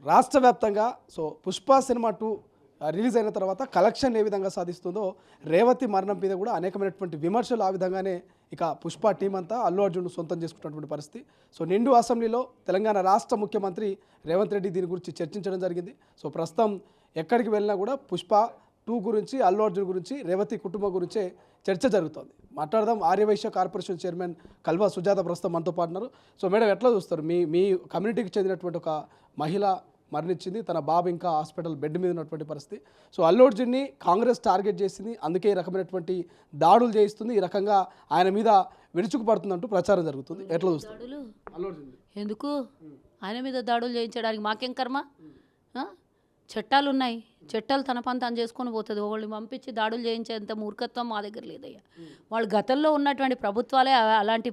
రాష్ట్ర వ్యాప్తంగా Pushpa cinema 2 release అయిన తర్వాత కలెక్షన్ ఏ విధంగా సాధిస్తుందో రేవతి మరణం మీద కూడా అనేకమైనటువంటి విమర్శలు ఆ విధంగానే ఇక పుష్ప టీం అంతా అల్లు అర్జున్ సొంతం చేసుకున్నటువంటి పరిస్థితి. నిండు అసెంబ్లీలో తెలంగాణ రాష్ట్ర ముఖ్యమంత్రి రేవంత్ రెడ్డి దీని గురించి చర్చించడం జరిగింది. ప్రస్తుతం ఎక్కడికి వెళ్ళినా కూడా పుష్ప 2 గురించి, అల్లు అర్జున్ గురించి, రేవతి కుటుంబం గురించే చర్చ జరుగుతోంది. మాట్లాడదాం. ఆర్యవైశ్య కార్పొరేషన్ చైర్మన్ కల్వా సుజాత ప్రస్తుతం మనతో పాటున్నారు. మేడం, ఎట్లా చూస్తారు? మీ కమ్యూనిటీకి చెందినటువంటి ఒక మహిళ మరణించింది, తన బాబు ఇంకా హాస్పిటల్ బెడ్ మీద ఉన్నటువంటి పరిస్థితి. అల్లు అర్జున్ని కాంగ్రెస్ టార్గెట్ చేసింది, అందుకే ఈ రకమైనటువంటి దాడులు చేయిస్తుంది, ఈ రకంగా ఆయన మీద విరుచుకుపడుతుందంటూ ప్రచారం జరుగుతుంది. ఎట్లా చూస్తారు? అల్లు అర్జున్ ఎందుకు ఆయన మీద దాడులు చేయించడానికి మాకేం కర్మ? చట్టాలు ఉన్నాయి, చట్టాలు తన పని తాను చేసుకొని పోతుంది. వాళ్ళని పంపించి దాడులు చేయించేంత మూర్ఖత్వం మా దగ్గర లేదయ్యా. వాళ్ళు గతంలో ఉన్నటువంటి ప్రభుత్వాలే అలాంటి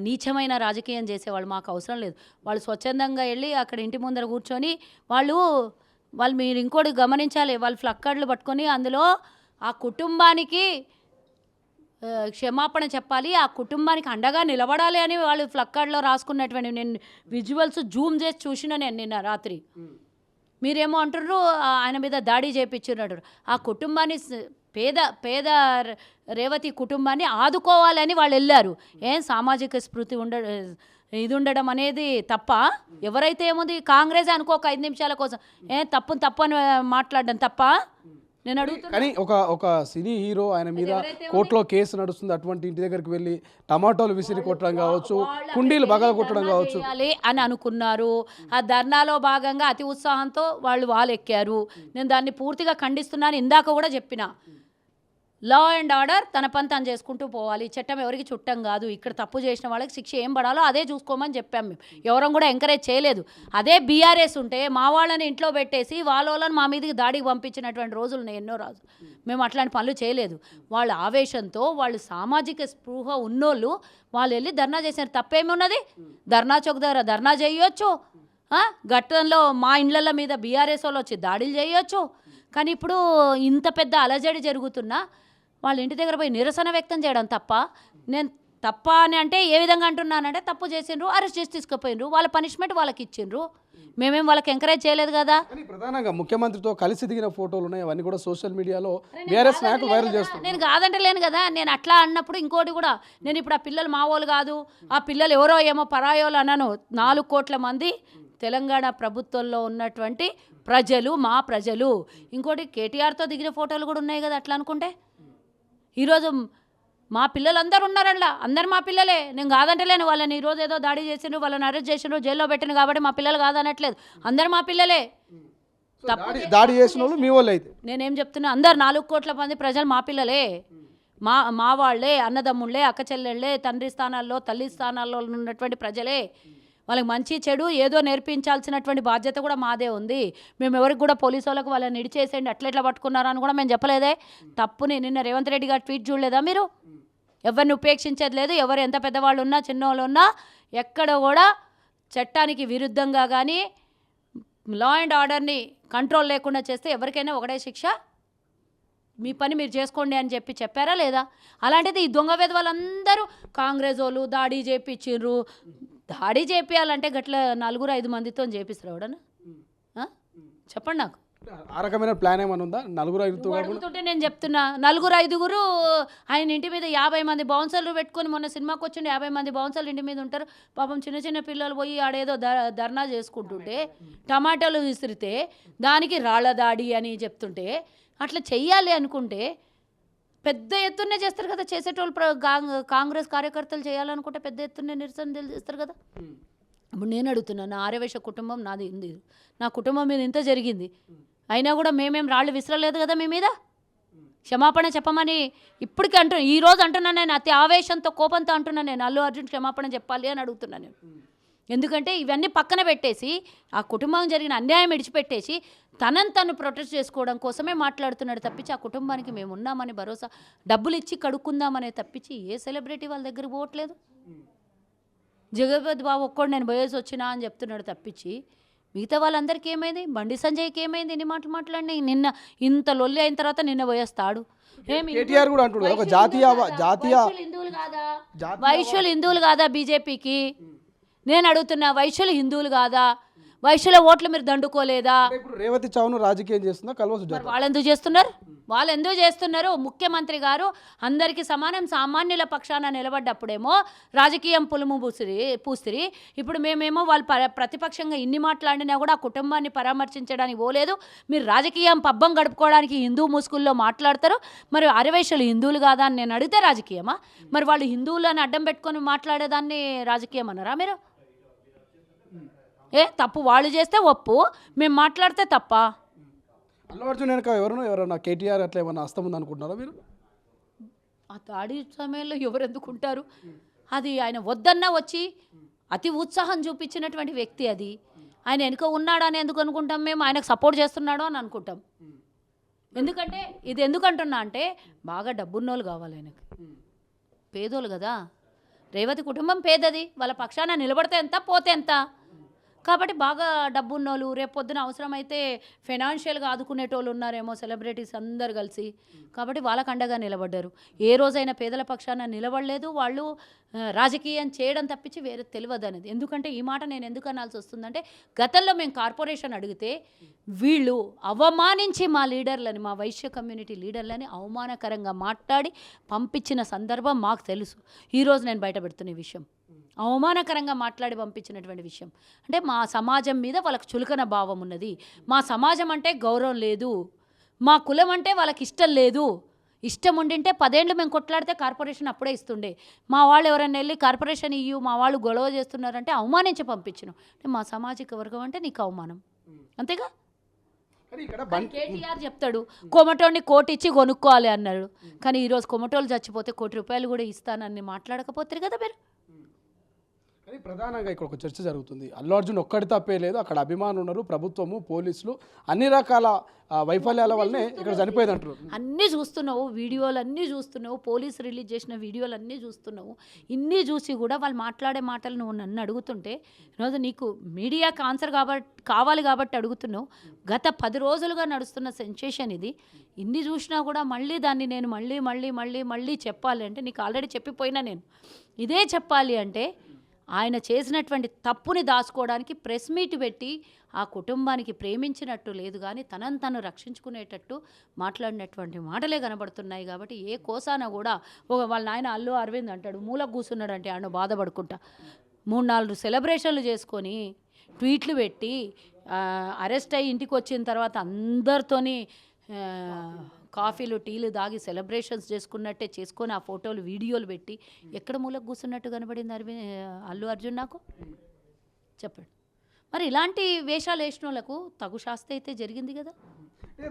నీచమైన రాజకీయం చేసేవాళ్ళు. మాకు అవసరం లేదు. వాళ్ళు స్వచ్ఛందంగా వెళ్ళి అక్కడ ఇంటి ముందర కూర్చొని వాళ్ళు మీరు ఇంకోటి గమనించాలి, వాళ్ళు ఫ్లక్కార్డులు పట్టుకొని అందులో ఆ కుటుంబానికి క్షమాపణ చెప్పాలి, ఆ కుటుంబానికి అండగా నిలబడాలి అని వాళ్ళు ఫ్లక్కార్డులో రాసుకున్నటువంటి నేను విజువల్స్ జూమ్ చేసి చూసిన నేను నిన్న రాత్రి. మీరేమో అంటున్నారు ఆయన మీద దాడి చేయించున్నాడు. ఆ కుటుంబాన్ని పేద రేవతి కుటుంబాన్ని ఆదుకోవాలని వాళ్ళు వెళ్ళారు. సామాజిక స్ఫృతి ఇది ఉండడం అనేది తప్ప? ఎవరైతే ఏముంది కాంగ్రెస్ అనుకో ఒక 5 నిమిషాల కోసం తప్పు అని మాట్లాడడం తప్ప? నేను అడుగుతున్నా. కానీ ఒక సినీ హీరో ఆయన మీద కోర్టులో కేసు నడుస్తుంది, అటువంటి ఇంటి దగ్గరికి వెళ్ళి టమాటోలు విసిరి కొట్టడం కావచ్చు, కుండీలు బగల కొట్టడం కావచ్చు అని అనుకున్నారు. ఆ ధర్నాలో భాగంగా అతి ఉత్సాహంతో వాళ్ళు ఎక్కారు. నేను దాన్ని పూర్తిగా ఖండిస్తున్నాను. ఇందాక కూడా చెప్పిన లా అండ్ ఆర్డర్ తన పని తను చేసుకుంటూ పోవాలి. చట్టం ఎవరికి చుట్టం కాదు. ఇక్కడ తప్పు చేసిన వాళ్ళకి శిక్ష ఏం పడాలో అదే చూసుకోమని చెప్పాం. మేము ఎవరం కూడా ఎంకరేజ్ చేయలేదు. అదే బీఆర్ఎస్ ఉంటే మా వాళ్ళని ఇంట్లో పెట్టేసి వాళ్ళని మా మీదకి దాడికి పంపించినటువంటి రోజులు ఎన్నో రాజు. మేము అట్లాంటి పనులు చేయలేదు. వాళ్ళ ఆవేశంతో వాళ్ళు సామాజిక స్పృహ ఉన్నోళ్ళు వాళ్ళు వెళ్ళి ధర్నా చేశారు. తప్పేమి ఉన్నది? ధర్నా చౌక్ దగ్గర ధర్నా చేయొచ్చు. గతంలో మా ఇండ్ల మీద బీఆర్ఎస్ వాళ్ళు వచ్చి దాడులు చేయొచ్చు. కానీ ఇప్పుడు ఇంత పెద్ద అలజడి జరుగుతున్నా వాళ్ళ ఇంటి దగ్గర పోయి నిరసన వ్యక్తం చేయడం తప్ప? నేను తప్ప అని అంటే ఏ విధంగా అంటున్నానంటే, తప్పు చేసిండ్రు, అరెస్ట్ చేసి తీసుకుపోయినరు, వాళ్ళ పనిష్మెంట్ వాళ్ళకి ఇచ్చిండ్రు. మేమేం వాళ్ళకి ఎంకరేజ్ చేయలేదు కదా. ప్రధానంగా ముఖ్యమంత్రితో కలిసి దిగిన ఫోటోలు ఉన్నాయి, అవన్నీ కూడా సోషల్ మీడియాలో బీఆర్ఎస్ నాయకులు వైరల్ చేస్తారు. నేను కాదంటలేను కదా. నేను అట్లా అన్నప్పుడు ఇంకోటి కూడా, నేను ఇప్పుడు ఆ పిల్లలు మా వాళ్ళు కాదు, ఆ పిల్లలు ఎవరో ఏమో పరాయోలు అన్నాను. 4 కోట్ల మంది తెలంగాణ ప్రభుత్వంలో ఉన్నటువంటి ప్రజలు, మా ప్రజలు. ఇంకోటి కేటీఆర్తో దిగిన ఫోటోలు కూడా ఉన్నాయి కదా. అట్లా అనుకుంటే ఈరోజు మా పిల్లలు అందరూ ఉన్నారల్లా, అందరు మా పిల్లలే. నేను కాదంటలేను. వాళ్ళని ఈరోజు ఏదో దాడి చేసిండ్రు, వాళ్ళని అరెస్ట్ చేసిండ్రు, జైల్లో పెట్టిన కాబట్టి మా పిల్లలు కాదనట్లేదు. అందరు మా పిల్లలే. దాడి చేసిన వాళ్ళు మీ వాళ్ళు అయితే నేనేం చెప్తున్నా, అందరు 4 కోట్ల మంది ప్రజలు మా పిల్లలే, మా వాళ్ళే, అన్నదమ్ముళ్ళే, అక్క చెల్లెళ్ళే, తండ్రి స్థానాల్లో తల్లి స్థానాల్లో ఉన్నటువంటి ప్రజలే. వాళ్ళకి మంచి చెడు ఏదో నేర్పించాల్సినటువంటి బాధ్యత కూడా మాదే ఉంది. మేము ఎవరికి కూడా పోలీసు వాళ్ళకు వాళ్ళని ఇడిచేసేయండి అట్లా పట్టుకున్నారని కూడా మేము చెప్పలేదే. తప్పుని నిన్న రేవంత్ రెడ్డి గారు ట్వీట్ చూడలేదా మీరు? ఎవరిని ఉపేక్షించేది లేదు. ఎవరు ఎంత పెద్దవాళ్ళు ఉన్నా చిన్నవాళ్ళు ఉన్నా ఎక్కడ కూడా చట్టానికి విరుద్ధంగా కానీ లా అండ్ ఆర్డర్ని కంట్రోల్ లేకుండా చేస్తే ఎవరికైనా ఒకటే శిక్ష. మీ పని మీరు చేసుకోండి అని చెప్పారా లేదా? అలాంటిది ఈ దొంగ వాళ్ళందరూ కాంగ్రెస్ వాళ్ళు దాడి చేయించిండ్రు. దాడి చేపియాలంటే గట్ల 4-5 మందితో చేపిస్తారు ఎవడన్నా? చెప్పండి నాకు. ఆ రకమైన ప్లాన్ ఏమైనా ఉందా? 4-5 అడుగుతుంటే నేను చెప్తున్నా, 4-5 ఆయన ఇంటి మీద 50 మంది బౌన్సర్లు పెట్టుకొని మొన్న సినిమాకి వచ్చిండి. 50 మంది బౌన్సర్లు ఇంటి మీద ఉంటారు. పాపం చిన్న పిల్లలు పోయి ఆడేదో ధర్నా చేసుకుంటుంటే, టమాటాలు విసిరితే దానికి రాళ్ల దాడి అని చెప్తుంటే, అట్లా చెయ్యాలి అనుకుంటే పెద్ద ఎత్తునే చేస్తారు కదా. చేసేటోళ్ళు కాంగ్రెస్ కార్యకర్తలు చేయాలనుకుంటే పెద్ద ఎత్తునే నిరసన చేస్తారు కదా. ఇప్పుడు నేను అడుగుతున్నాను, నా ఆర్యవైశ్య కుటుంబం నాది ఉంది, నా కుటుంబం మీద ఇంత జరిగింది, అయినా కూడా మేమేం రాళ్ళు విసరలేదు కదా మీ మీద. క్షమాపణ చెప్పమని ఇప్పటికీ ఈరోజు అంటున్నాను. నేను అతి ఆవేశంతో కోపంతో అంటున్నాను. నేను అల్లు అర్జున్ క్షమాపణ చెప్పాలి అని అడుగుతున్నాను నేను. ఎందుకంటే ఇవన్నీ పక్కన పెట్టేసి ఆ కుటుంబం జరిగిన అన్యాయం విడిచిపెట్టేసి తను ప్రొటెస్ట్ చేసుకోవడం కోసమే మాట్లాడుతున్నాడు తప్పించి ఆ కుటుంబానికి మేము ఉన్నామని భరోసా, డబ్బులు ఇచ్చి కడుక్కుందామనే తప్పించి ఏ సెలబ్రిటీ వాళ్ళ దగ్గర పోవట్లేదు. జగపతి బాబు ఒక్కడు నేను పోయేసి వచ్చినా అని చెప్తున్నాడు తప్పించి మిగతా వాళ్ళందరికీ ఏమైంది? బండి సంజయ్కి ఏమైంది? ఎన్ని మాటలు మాట్లాడినా నిన్న ఇంత లొల్లి అయిన తర్వాత నిన్న పోయేస్తాడు. వైశ్యులు హిందువులు కాదా బీజేపీకి? నేను అడుగుతున్నా, వైశ్యులు హిందువులు కాదా? వైశ్యుల ఓట్లు మీరు దండుకోలేదా? అంటే ఇప్పుడు రేవతి చావును రాజకీయం చేస్తుందా కల్వ మరి సుజాత? వాళ్ళు ఎందుకు చేస్తున్నారు? ముఖ్యమంత్రి గారు అందరికీ సమానం, సామాన్యుల పక్షాన నిలబడ్డప్పుడేమో రాజకీయం పులుము పూసిరి. ఇప్పుడు మేమేమో వాళ్ళు ప్రతిపక్షంగా ఇన్ని మాట్లాడినా కూడా ఆ కుటుంబాన్ని పరామర్శించడానికి పోలేదు. మీరు రాజకీయం పబ్బం గడుపుకోవడానికి హిందూ ముసుగుల్లో మాట్లాడతారు. మరి అరవేశలు హిందువులు కాదా అని నేను అడిగితే రాజకీయమా? మరి వాళ్ళు హిందువులను అడ్డం పెట్టుకొని మాట్లాడేదాన్ని రాజకీయం అన్నారా మీరు? తప్పు వాళ్ళు చేస్తే ఒప్పు, మేము మాట్లాడితే తప్ప? అల్లు అర్జున్ వెనక ఎవరన్నా కేటీఆర్ అట్లా ఏమన్నా హస్తం ఉంది అనుకుంటున్నారా మీరు? ఆ దాడి సమయంలో ఎవరు ఎందుకుంటారు? అది ఆయన వద్దన్నా వచ్చి అతి ఉత్సాహం చూపించినటువంటి వ్యక్తి. అది ఆయన వెనుక ఉన్నాడని ఎందుకు అనుకుంటాం? మేము ఆయనకు సపోర్ట్ చేస్తున్నాడు అని అనుకుంటాం. ఎందుకంటే ఇది ఎందుకంటున్నా అంటే బాగా డబ్బున్నోళ్ళు కావాలి ఆయనకి. పేదోళ్ళు కదా, రేవతి కుటుంబం పేదది, వాళ్ళ పక్షాన నిలబడితే ఎంత పోతే ఎంత. కాబట్టి బాగా డబ్బున్నోళ్ళు, రేపు పొద్దున అవసరమైతే ఫైనాన్షియల్గా ఆదుకునేటోళ్ళు ఉన్నారేమో సెలబ్రిటీస్ అందరు కలిసి. కాబట్టి వాళ్ళకు అండగా నిలబడ్డారు. ఏ రోజైనా పేదల పక్షాన నిలబడలేదు వాళ్ళు. రాజకీయం చేయడం తప్పించి వేరే తెలియదు అనేది. ఎందుకంటే ఈ మాట నేను ఎందుకు అనాల్సి వస్తుందంటే, గతంలో మేము కార్పొరేషన్ అడిగితే వీళ్ళు అవమానించి మా లీడర్లని, మా వైశ్య కమ్యూనిటీ లీడర్లని అవమానకరంగా మాట్లాడి పంపించిన సందర్భం మాకు తెలుసు. ఈరోజు నేను బయట పెడుతున్న ఈ విషయం అవమానకరంగా మాట్లాడి పంపించినటువంటి విషయం. అంటే మా సమాజం మీద వాళ్ళకి చులకన భావం ఉన్నది, మా సమాజం అంటే గౌరవం లేదు, మా కులం అంటే వాళ్ళకి ఇష్టం లేదు. ఇష్టం ఉండింటే 10 ఏళ్ళు మేము కొట్లాడితే కార్పొరేషన్ అప్పుడే ఇస్తుండే. మా వాళ్ళు ఎవరైనా వెళ్ళి కార్పొరేషన్ ఇయ్యు, మా వాళ్ళు గొడవ చేస్తున్నారంటే అవమానించి పంపించను. అంటే మా సామాజిక వర్గం అంటే నీకు అవమానం, అంతేగా? కేటీఆర్ చెప్తాడు కొమటోని కోటి ఇచ్చి కొనుక్కోవాలి అన్నాడు. కానీ ఈరోజు కొమటోళ్ళు చచ్చిపోతే ₹1 కూడా ఇస్తానని మాట్లాడకపోతారు కదా మీరు. కానీ ప్రధానంగా ఇక్కడ ఒక చర్చ జరుగుతుంది. అల్లు అర్జున్ ఒక్కడి తప్పే లేదు, అక్కడ అభిమానులు ఉన్నారు, ప్రభుత్వము, పోలీసులు, అన్ని రకాల వైఫల్యాల వల్లనే ఇక్కడ చనిపోయేది అంటారు. అన్నీ చూస్తున్నావు, వీడియోలు అన్నీ చూస్తున్నావు, పోలీసు రిలీజ్ చేసిన వీడియోలు అన్నీ చూస్తున్నావు. ఇన్ని చూసి కూడా వాళ్ళు మాట్లాడే మాటలు నువ్వు నన్ను అడుగుతుంటే, ఈరోజు నీకు మీడియాకి ఆన్సర్ కావాలి కాబట్టి అడుగుతున్నావు. గత 10 రోజులుగా నడుస్తున్న సెన్సేషన్ ఇది. ఇన్ని చూసినా కూడా మళ్ళీ దాన్ని నేను మళ్ళీ చెప్పాలి అంటే, నీకు ఆల్రెడీ చెప్పిపోయినా నేను ఇదే చెప్పాలి అంటే, ఆయన చేసినటువంటి తప్పుని దాచుకోవడానికి ప్రెస్ మీట్ పెట్టి ఆ కుటుంబానికి ప్రేమించినట్టు లేదు, కానీ తనను తను రక్షించుకునేటట్టు మాట్లాడినటువంటి మాటలే కనబడుతున్నాయి. కాబట్టి ఏ కోసాన కూడా వాళ్ళ నాయన అల్లు అరవింద్ అంటాడు మూలకు కూర్చున్నాడంటే ఆయన బాధపడుకుంటా 3-4 సెలబ్రేషన్లు చేసుకొని ట్వీట్లు పెట్టి అరెస్ట్ అయ్యి ఇంటికి వచ్చిన తర్వాత అందరితోని కాఫీలు టీలు దాగి సెలబ్రేషన్స్ చేసుకున్నట్టే చేసుకొని ఆ ఫోటోలు వీడియోలు పెట్టి ఎక్కడ మూలకు కూర్చున్నట్టు కనబడింది అల్లు అర్జున్ నాకు? చెప్పండి. మరి ఇలాంటి వేషాలు వేసిన వాళ్ళకు తగు శాస్తి అయితే జరిగింది కదా.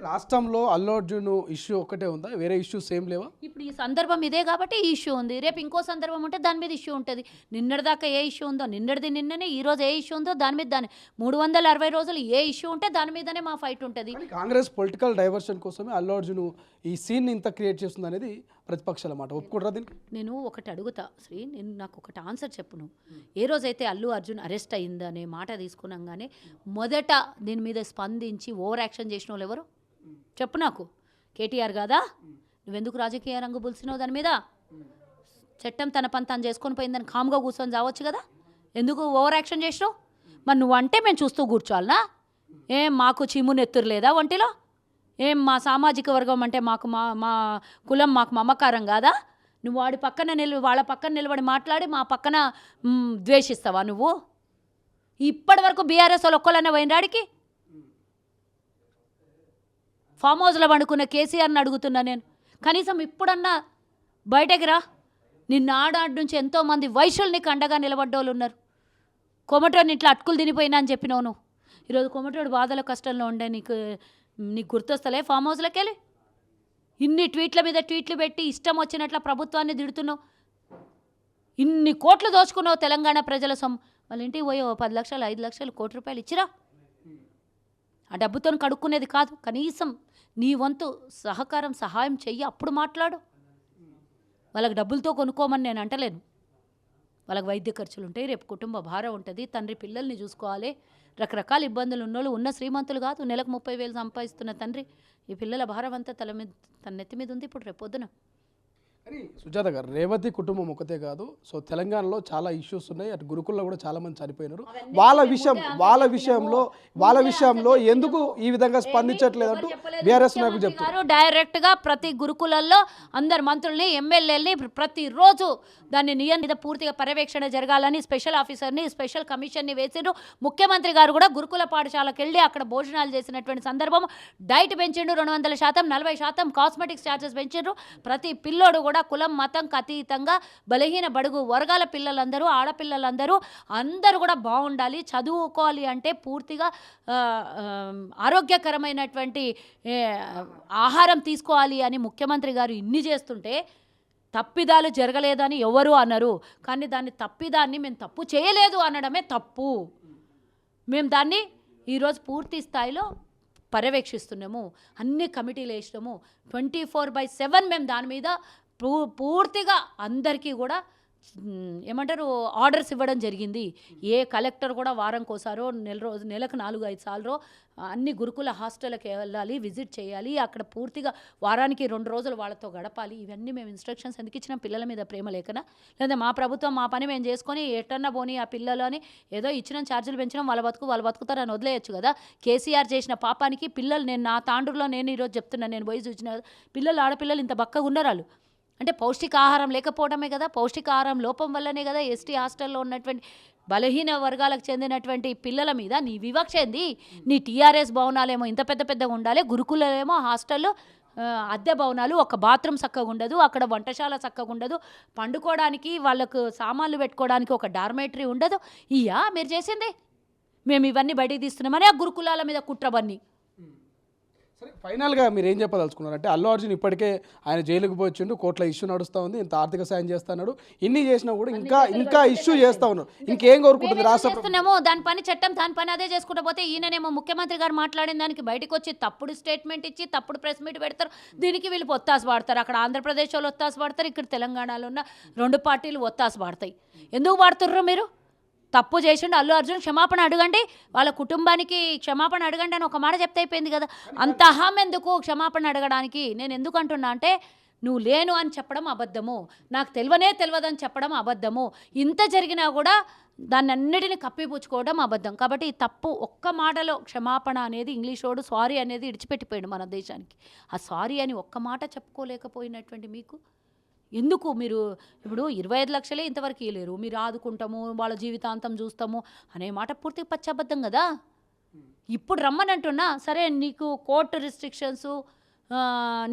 రాష్ట్రంలో అల్లు అర్జున్ ఇష్యూ ఒక్కటే ఉందా, వేరే ఇష్యూస్ ఏం లేవా? ఇప్పుడు ఈ సందర్భం ఇదే కాబట్టి ఈ ఇష్యూ ఉంది, రేపు ఇంకో సందర్భం ఉంటే దాని మీద ఇష్యూ ఉంటుంది. నిన్నటిదాకా ఏ ఇష్యూ ఉందో నిన్నటిది నిన్ననే, ఈరోజు ఏ ఇష్యూ ఉందో దాని మీద 360 రోజులు ఏ ఇష్యూ ఉంటే దాని మీదనే మా ఫైట్ ఉంటుంది. కాంగ్రెస్ పొలిటికల్ డైవర్షన్ కోసమే అల్లు అర్జున్ ఈ సీన్ ఇంత క్రియేట్ చేస్తుంది అనేది ప్రతిపక్షాల మాట. ఒప్పుకుంటారా దీనికి? నేను ఒకటి అడుగుతా శ్రీ, నేను నాకు ఒకటి ఆన్సర్ చెప్పు. నువ్వు ఏ రోజైతే అల్లు అర్జున్ అరెస్ట్ అయిందనే మాట తీసుకున్నాగానే మొదట దీని మీద స్పందించి ఓవర్ యాక్షన్ చేసిన వాళ్ళు ఎవరు చెప్పు నాకు? కేటీఆర్ కాదా? నువ్వెందుకు రాజకీయ రంగు పులిసినావు దాని మీద? చట్టం తన పని తాను చేసుకొని పోయిందని కామ్గా కూర్చొని చావచ్చు కదా, ఎందుకు ఓవర్ యాక్షన్ చేసినావు? మరి నువ్వు అంటే మేము చూస్తూ కూర్చోవాలనా? ఏం మాకు చిమ్మునెత్తురు లేదా ఒంటిలో? ఏం మా సామాజిక వర్గం అంటే మాకు మా కులం మాకు మమకారం కాదా? నువ్వు వాళ్ళ పక్కన నిలబడి మాట్లాడి మా పక్కన ద్వేషిస్తావా నువ్వు? ఇప్పటి వరకు బీఆర్ఎస్ వాళ్ళు ఒక్కళ్ళనే పోయినరాడికి ఫామ్ హౌస్లో వండుకున్న కేసీఆర్ని అడుగుతున్నా నేను, కనీసం ఇప్పుడన్నా బయటకి రా. నిన్న ఆడాడి నుంచి ఎంతోమంది వైశ్యులు నీకు అండగా నిలబడ్డోళ్ళు ఉన్నారు. కొమటోని ఇట్లా అటుకులు తినిపోయినా అని చెప్పినావు నువ్వు. ఈరోజు కొమటోడు బాధల కష్టంలో ఉండే నీకు గుర్తొస్తలే ఫామ్ హౌస్లోకి వెళ్ళి ఇన్ని ట్వీట్ల మీద ట్వీట్లు పెట్టి ఇష్టం వచ్చినట్ల ప్రభుత్వాన్ని తిడుతున్నావు. ఇన్ని కోట్లు దోచుకున్నావు తెలంగాణ ప్రజల సొమ్ము. వాళ్ళ ఇంటికి పోయి 10 లక్షలు 5 లక్షలు ₹1 ఇచ్చిరా. ఆ డబ్బుతో కడుక్కునేది కాదు, కనీసం నీ వంతు సహాయం చెయ్యి, అప్పుడు మాట్లాడు. వాళ్ళకి డబ్బులతో కొనుక్కోమని నేను అంటలేను. వాళ్ళకి వైద్య ఖర్చులు ఉంటాయి, రేపు కుటుంబ భారం ఉంటుంది, తండ్రి పిల్లల్ని చూసుకోవాలి, రకరకాల ఇబ్బందులు ఉన్నోళ్ళు, ఉన్న శ్రీమంతులు కాదు, నెలకు 30,000 సంపాదిస్తున్న తండ్రి, ఈ పిల్లల భారం అంతా తన నెత్తి మీద ఉంది ఇప్పుడు రేపు పొద్దున. కానీ సుజాత గారు, రేవతి కుటుంబం ఒకటే కాదు, సో తెలంగాణలో చాలా ఇష్యూస్ ఉన్నాయి. అటు గురుకుల్లో కూడా చాలా మంది చనిపోయినారు. వాళ్ళ విషయంలో ఎందుకు ఈ విధంగా స్పందించట్లేదంటూ బీఆర్ఎస్ నాయకులు చెప్తారు. డైరెక్ట్ గా ప్రతి గురుకులల్లో అందరు మంత్రుల్ని ఎమ్మెల్యేలని ప్రతిరోజు దాన్ని మీద పూర్తిగా పర్యవేక్షణ జరగాలని స్పెషల్ ఆఫీసర్ని స్పెషల్ కమిషన్ని వేసిండ్రు. ముఖ్యమంత్రి గారు కూడా గురుకుల పాఠశాలకు వెళ్ళి అక్కడ భోజనాలు చేసినటువంటి సందర్భం. డైట్ పెంచిండు 200%, 40% కాస్మెటిక్స్ ఛార్జెస్ పెంచిండ్రు. ప్రతి పిల్లోడు కూడా కులం మతంకి అతీతంగా బలహీన బడుగు వర్గాల పిల్లలందరూ, ఆడపిల్లలందరూ అందరూ కూడా బాగుండాలి, చదువుకోవాలి అంటే పూర్తిగా ఆరోగ్యకరమైనటువంటి ఆహారం తీసుకోవాలి అని ముఖ్యమంత్రి గారు ఇన్ని చేస్తుంటే తప్పిదాలు జరగలేదని ఎవరు అన్నారు. కానీ దాన్ని తప్పిదాన్ని మేము తప్పు చేయలేదు అనడమే తప్పు. మేము దాన్ని ఈరోజు పూర్తి స్థాయిలో పర్యవేక్షిస్తున్నాము. అన్ని కమిటీలు వేసినాము. 24/7 మేము దాని మీద పూర్తిగా అందరికీ కూడా ఏమంటారు ఆర్డర్స్ ఇవ్వడం జరిగింది. ఏ కలెక్టర్ కూడా వారంకోసారో నెలకు 4-5 సార్లు అన్ని గురుకుల హాస్టల్కి వెళ్ళాలి, విజిట్ చేయాలి, అక్కడ పూర్తిగా వారానికి 2 రోజులు వాళ్ళతో గడపాలి. ఇవన్నీ మేము ఇన్స్ట్రక్షన్స్ ఎందుకు ఇచ్చినాం? పిల్లల మీద ప్రేమ లేకనా? లేదా మా ప్రభుత్వం మా పని మేము చేసుకొని ఎట్టన్నా పోనీ ఆ పిల్లలని ఏదో ఇచ్చిన ఛార్జీలు పెంచడం వాళ్ళు బతుకుతారని వదిలేయచ్చు కదా. కేసీఆర్ చేసిన పాపానికి పిల్లలు, నేను నా తాండ్రులో నేను ఈరోజు చెప్తున్నాను, నేను పోయి చూసిన పిల్లలు, ఆడపిల్లలు ఇంత బక్కగా ఉండరాలు అంటే పౌష్టికాహారం లేకపోవడమే కదా. పౌష్టికాహారం లోపం వల్లనే కదా ఎస్టీ హాస్టల్లో ఉన్నటువంటి బలహీన వర్గాలకు చెందినటువంటి పిల్లల మీద నీ వివక్ష ఏంది? నీ టీఆర్ఎస్ భవనాలేమో ఇంత పెద్దగా ఉండాలి, గురుకులేమో హాస్టల్లో అద్దె భవనాలు, ఒక బాత్రూమ్ చక్కగా ఉండదు, అక్కడ వంటశాల చక్కగా ఉండదు, పండుకోవడానికి వాళ్ళకు సామాన్లు పెట్టుకోవడానికి ఒక డార్మేటరీ ఉండదు. ఇయ్యా మీరు చేసింది? మేము ఇవన్నీ బయటికి తీస్తున్నామని ఆ గురుకులాల మీద కుట్రవన్నీ. సరే, ఫైనల్గా మీరు ఏం చెప్పదలుచుకున్నారంటే, అల్లు అర్జున్ ఇప్పటికే ఆయన జైలుకు పోయిండు, కోర్టులో ఇష్యూ నడుస్తూ ఉంది, ఇంత ఆర్థిక సాయం చేస్తున్నాడు, ఇన్ని చేసినా కూడా ఇంకా ఇష్యూ చేస్తూ ఉన్నారు. ఇంకేం కోరుకుంటుంది రాష్ట్ర ప్రభుత్వం? దాని పని చట్టం, దాని పని అదే చేసుకుంటూ పోతే ఈయననేమో ముఖ్యమంత్రి గారు మాట్లాడిన దానికి బయటకు వచ్చి తప్పుడు స్టేట్మెంట్ ఇచ్చి తప్పుడు ప్రెస్ మీట్ పెడతారు. దీనికి వీళ్ళు ఒత్తాసు పడతారు. అక్కడ ఆంధ్రప్రదేశ్ వాళ్ళు ఒత్తాసు పడతారు, ఇక్కడ తెలంగాణలో ఉన్న 2 పార్టీలు ఒత్తాసు పడతాయి. ఎందుకు పడుతుర్రు మీరు? తప్పు చేసిండు అల్లు అర్జున్, క్షమాపణ అడగండి, వాళ్ళ కుటుంబానికి క్షమాపణ అడగండి అని ఒక మాట చెప్తే అయిపోయింది కదా. అంత అహం ఎందుకు క్షమాపణ అడగడానికి? నేను ఎందుకు అంటున్నా అంటే, నువ్వు లేను అని చెప్పడం అబద్ధము, నాకు తెలియదని చెప్పడం అబద్ధము, ఇంత జరిగినా కూడా దాన్ని అన్నిటిని కప్పిపుచ్చుకోవడం అబద్ధం. కాబట్టి ఈ తప్పు ఒక్క మాటలో క్షమాపణ అనేది, ఇంగ్లీష్ వాడు సారీ అనేది ఇడిచిపెట్టిపోయాడు మన దేశానికి. ఆ సారీ అని ఒక్క మాట చెప్పుకోలేకపోయినటువంటి మీకు ఎందుకు? మీరు ఇప్పుడు 25 లక్షలే ఇంతవరకు ఇవ్వలేరు, మీరు ఆదుకుంటాము, వాళ్ళ జీవితాంతం చూస్తాము అనే మాట పూర్తిగా పచ్చబద్ధం కదా. ఇప్పుడు రమ్మని అంటున్నా, సరే నీకు కోర్టు రిస్ట్రిక్షన్స్,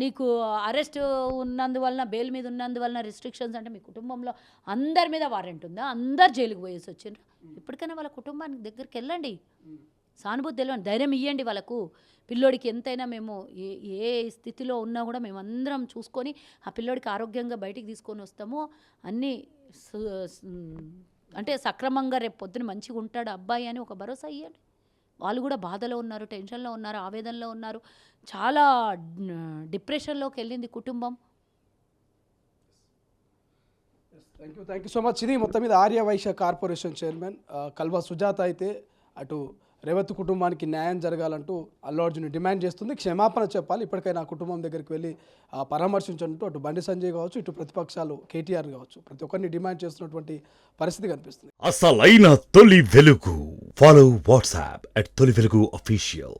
నీకు అరెస్ట్ ఉన్నందువలన, బెయిల్ మీద ఉన్నందువలన రిస్ట్రిక్షన్స్ అంటే మీ కుటుంబంలో అందరి మీద వారెంట్ ఉందా? అందరు జైలుకు పోయేసి వచ్చిండ్రు. ఇప్పటికైనా వాళ్ళ కుటుంబానికి దగ్గరికి వెళ్ళండి, సానుభూతి తెలియండి, ధైర్యం ఇవ్వండి వాళ్ళకు. పిల్లోడికి ఎంతైనా మేము ఏ స్థితిలో ఉన్నా కూడా మేము అందరం చూసుకొని ఆ పిల్లోడికి ఆరోగ్యంగా బయటికి తీసుకొని వస్తాము. అన్నీ అంటే సక్రమంగా రేపు పొద్దున మంచిగా ఉంటాడు అబ్బాయి అని ఒక భరోసా ఇవ్వండి. వాళ్ళు కూడా బాధలో ఉన్నారు, టెన్షన్లో ఉన్నారు, ఆవేదనలో ఉన్నారు, చాలా డిప్రెషన్లోకి వెళ్ళింది కుటుంబం. Thank you so much. ఇది మొత్తం మీద ఆర్య వైశ్య కార్పొరేషన్ చైర్మన్ కల్వ సుజాత అయితే అటు రేవతి కుటుంబానికి న్యాయం జరగాలంటూ అల్లు అర్జున్ డిమాండ్ చేస్తుంది. క్షమాపణ చెప్పాలి, ఇప్పటికైనా ఆ కుటుంబం దగ్గరికి వెళ్ళి పరామర్శించడంటూ అటు బండి సంజయ్ కావచ్చు, ఇటు ప్రతిపక్షాలు కేటీఆర్ కావచ్చు, ప్రతి ఒక్కరిని డిమాండ్ చేస్తున్నటువంటి పరిస్థితి కనిపిస్తుంది. అసలైన తొలి వెలుగు. ఫాలో వాట్సాప్ @తొలి వెలుగు official.